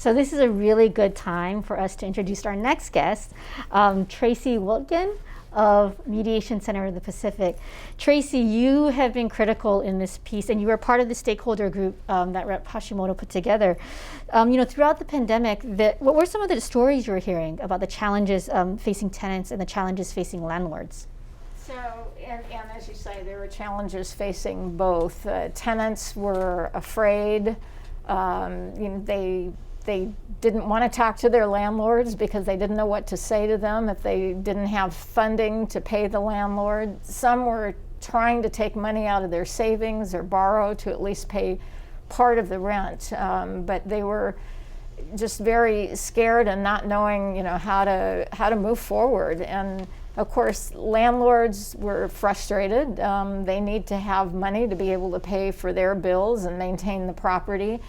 So this is a really good time for us to introduce our next guest, Tracey Wiltgen of Mediation Center of the Pacific. Tracey, you have been critical in this piece, and you were part of the stakeholder group that Rep. Hashimoto put together. Throughout the pandemic, what were some of the stories you were hearing about the challenges facing tenants and the challenges facing landlords? So, and as you say, there were challenges facing both. Tenants were afraid. They didn't want to talk to their landlords because they didn't know what to say to them if they didn't have funding to pay the landlord. Some were trying to take money out of their savings or borrow to at least pay part of the rent, but they were just very scared and not knowing, how to move forward. And of course, landlords were frustrated. They need to have money to be able to pay for their bills and maintain the property.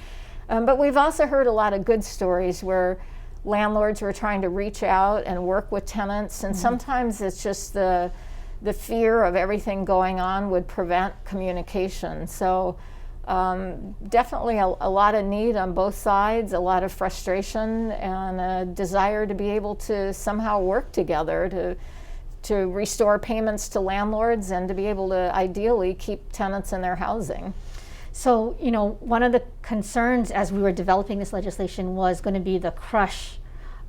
But we've also heard a lot of good stories where landlords were trying to reach out and work with tenants, and sometimes it's just the fear of everything going on would prevent communication. So definitely a lot of need on both sides, a lot of frustration, and a desire to be able to somehow work together to restore payments to landlords and to be able to ideally keep tenants in their housing. So, one of the concerns as we were developing this legislation was going to be the crush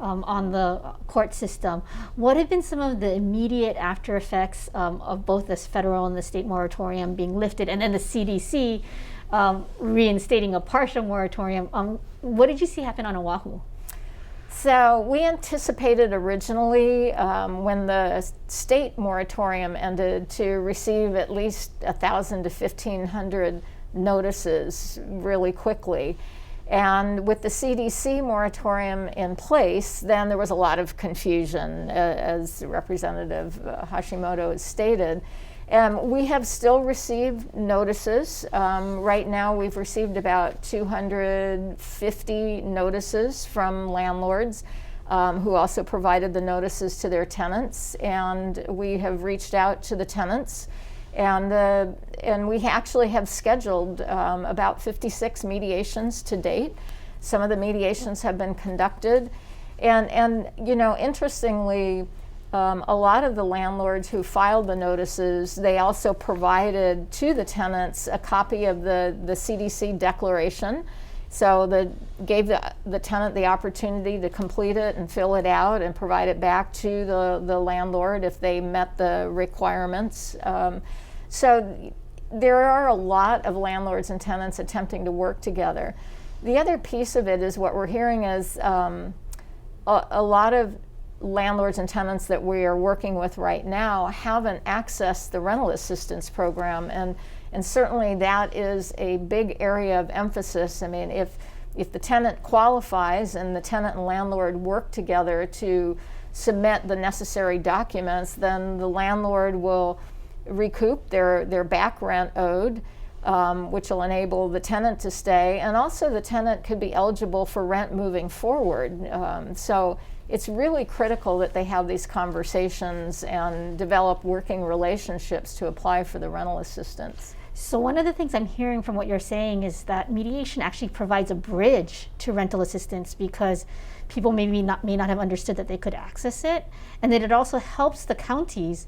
on the court system. What have been some of the immediate after effects of both this federal and the state moratorium being lifted, and then the CDC reinstating a partial moratorium? What did you see happen on Oahu? So we anticipated originally, when the state moratorium ended, to receive at least 1,000 to 1,500 notices really quickly. And with the CDC moratorium in place, then there was a lot of confusion, as Representative Hashimoto has stated. We have still received notices. Right now we've received about 250 notices from landlords who also provided the notices to their tenants. And we have reached out to the tenants, and we actually have scheduled about 56 mediations to date. Some of the mediations have been conducted. And interestingly, a lot of the landlords who filed the notices, they also provided to the tenants a copy of the CDC declaration. So gave the tenant the opportunity to complete it and fill it out and provide it back to the landlord if they met the requirements. So there are a lot of landlords and tenants attempting to work together. The other piece of it is what we're hearing is a lot of landlords and tenants that we are working with right now haven't accessed the rental assistance program, and certainly that is a big area of emphasis. I mean, if the tenant qualifies and the tenant and landlord work together to submit the necessary documents, then the landlord will recoup their back rent owed, which will enable the tenant to stay, and also the tenant could be eligible for rent moving forward. So it's really critical that they have these conversations and develop working relationships to apply for the rental assistance. So one of the things I'm hearing from what you're saying is that mediation actually provides a bridge to rental assistance, because people may not have understood that they could access it, and that it also helps the counties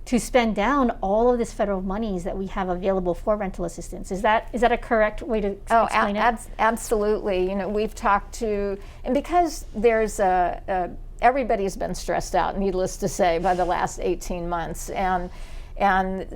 to spend down all of this federal monies that we have available for rental assistance. Is that a correct way to explain it? Absolutely. We've talked to, and because there's everybody's been stressed out, needless to say, by the last 18 months. And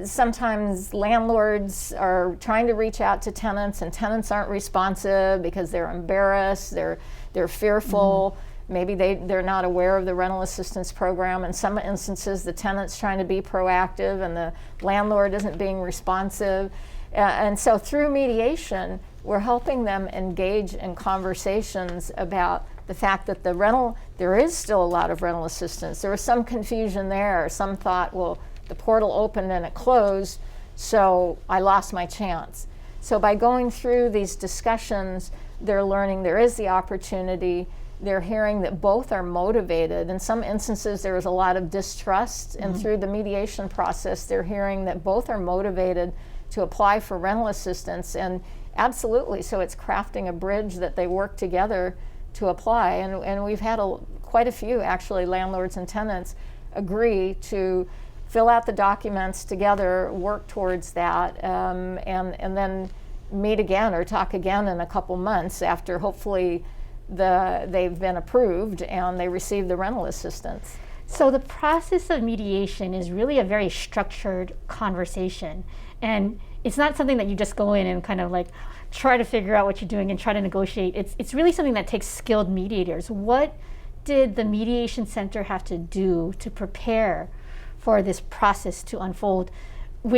sometimes landlords are trying to reach out to tenants, and tenants aren't responsive because they're embarrassed, they're fearful. Maybe they're not aware of the rental assistance program. In some instances, the tenant's trying to be proactive and the landlord isn't being responsive. And so through mediation, we're helping them engage in conversations about the fact that there is still a lot of rental assistance. There was some confusion there. Some thought, well, the portal opened and it closed, so I lost my chance. So by going through these discussions, they're learning there is the opportunity. They're hearing that both are motivated. In some instances, there was a lot of distrust, and through the mediation process, they're hearing that both are motivated to apply for rental assistance. And absolutely, so it's crafting a bridge that they work together to apply. And we've had quite a few, actually, landlords and tenants agree to fill out the documents together, work towards that, and then meet again or talk again in a couple months after hopefully they've been approved and they receive the rental assistance. So the process of mediation is really a very structured conversation, and it's not something that you just go in and kind of like try to figure out what you're doing and try to negotiate. It's really something that takes skilled mediators. What did the Mediation Center have to do to prepare for this process to unfold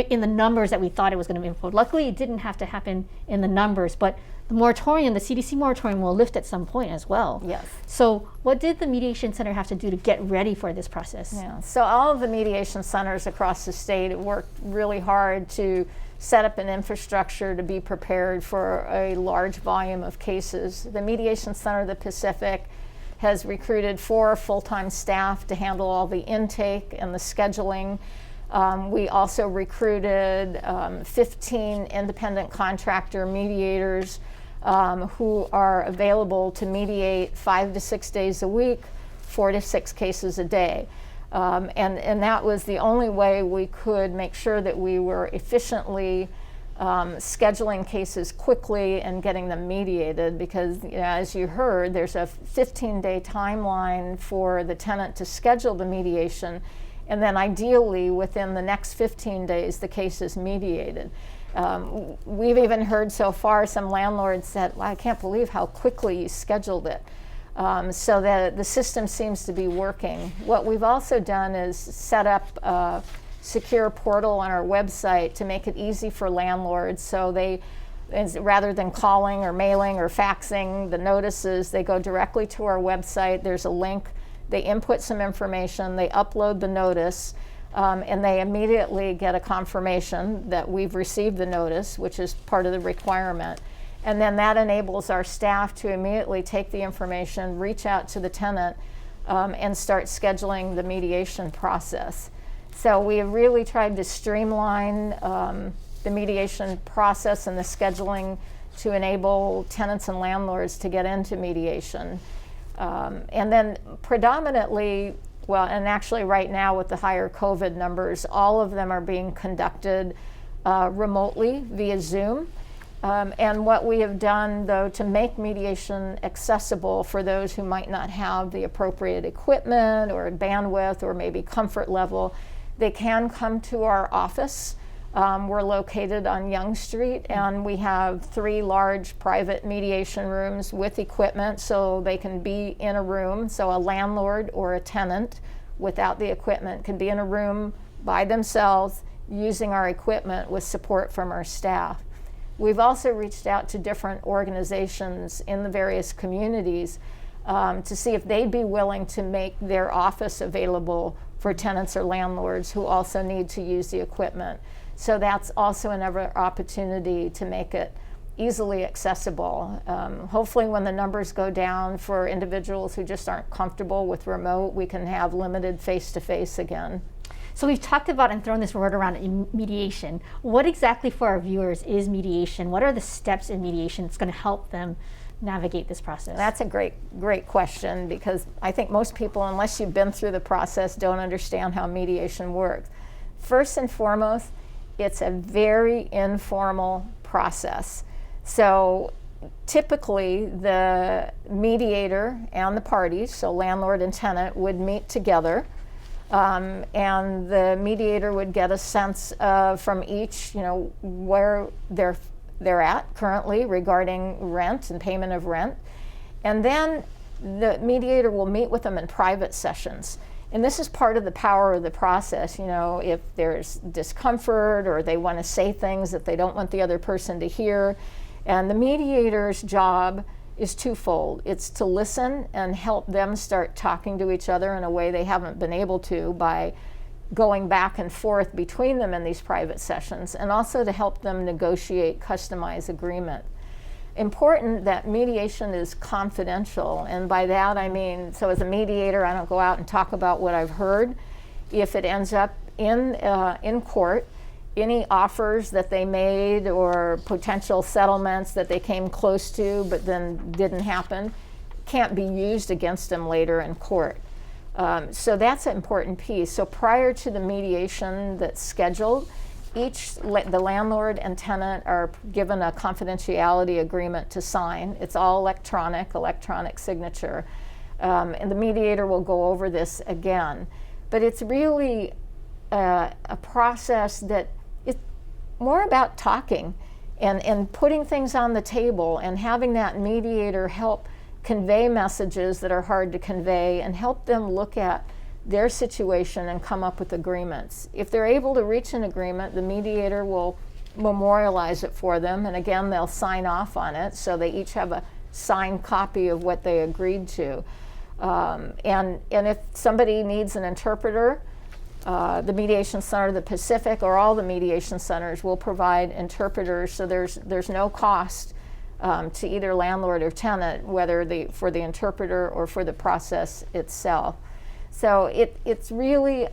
in the numbers that we thought it was going to unfold? Luckily, it didn't have to happen in the numbers, but the moratorium, the CDC moratorium, will lift at some point as well. Yes. So what did the Mediation Center have to do to get ready for this process? Yeah. So all of the mediation centers across the state worked really hard to set up an infrastructure to be prepared for a large volume of cases. The Mediation Center of the Pacific has recruited 4 full-time staff to handle all the intake and the scheduling. We also recruited 15 independent contractor mediators who are available to mediate 5 to 6 days a week, 4 to 6 cases a day. And that was the only way we could make sure that we were efficiently scheduling cases quickly and getting them mediated, because as you heard, there's a 15-day timeline for the tenant to schedule the mediation, and then ideally within the next 15 days the case is mediated. We've even heard so far some landlords said, well, I can't believe how quickly you scheduled it. So that the system seems to be working. What we've also done is set up a secure portal on our website to make it easy for landlords, so they, rather than calling or mailing or faxing the notices, they go directly to our website. There's a link, they input some information, they upload the notice, and they immediately get a confirmation that we've received the notice, which is part of the requirement. And then that enables our staff to immediately take the information, reach out to the tenant, and start scheduling the mediation process. So we have really tried to streamline the mediation process and the scheduling to enable tenants and landlords to get into mediation. And then predominantly, well, and actually right now with the higher COVID numbers, all of them are being conducted remotely via Zoom. And what we have done, though, to make mediation accessible for those who might not have the appropriate equipment or bandwidth or maybe comfort level, they can come to our office. We're located on Young Street, and we have 3 large private mediation rooms with equipment, so they can be in a room. So a landlord or a tenant without the equipment can be in a room by themselves using our equipment with support from our staff. We've also reached out to different organizations in the various communities to see if they'd be willing to make their office available for tenants or landlords who also need to use the equipment. So that's also another opportunity to make it easily accessible. Hopefully when the numbers go down for individuals who just aren't comfortable with remote, we can have limited face-to-face again. So we've talked about and thrown this word around in mediation. What exactly for our viewers is mediation? What are the steps in mediation that's going to help them navigate this process? That's a great question, because I think most people, unless you've been through the process, don't understand how mediation works. First and foremost, it's a very informal process. So typically the mediator and the parties, so landlord and tenant, would meet together. And the mediator would get a sense from each, where they're at currently regarding rent and payment of rent. And then the mediator will meet with them in private sessions. And this is part of the power of the process. If there's discomfort or they want to say things that they don't want the other person to hear. And the mediator's job is twofold. It's to listen and help them start talking to each other in a way they haven't been able to by going back and forth between them in these private sessions, and also to help them negotiate customized agreement. Important that mediation is confidential, and by that I mean, so as a mediator, I don't go out and talk about what I've heard. If it ends up in court, any offers that they made or potential settlements that they came close to but then didn't happen can't be used against them later in court. So that's an important piece. So prior to the mediation that's scheduled, the landlord and tenant are given a confidentiality agreement to sign. It's all electronic signature. And the mediator will go over this again. But it's really a process that is more about talking and putting things on the table and having that mediator help convey messages that are hard to convey and help them look at their situation and come up with agreements. If they're able to reach an agreement, the mediator will memorialize it for them, and again, they'll sign off on it, so they each have a signed copy of what they agreed to. And if somebody needs an interpreter, the Mediation Center of the Pacific or all the mediation centers will provide interpreters, so there's no cost to either landlord or tenant, whether for the interpreter or for the process itself. So it's really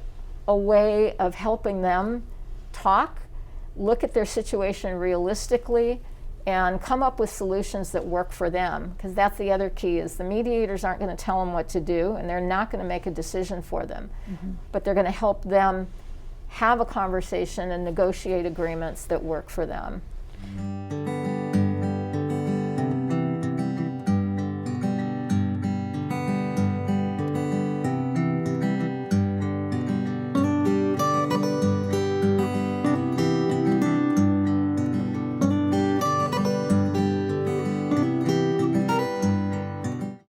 a way of helping them talk, look at their situation realistically, and come up with solutions that work for them, because that's the other key, is the mediators aren't going to tell them what to do, and they're not going to make a decision for them. But they're going to help them have a conversation and negotiate agreements that work for them.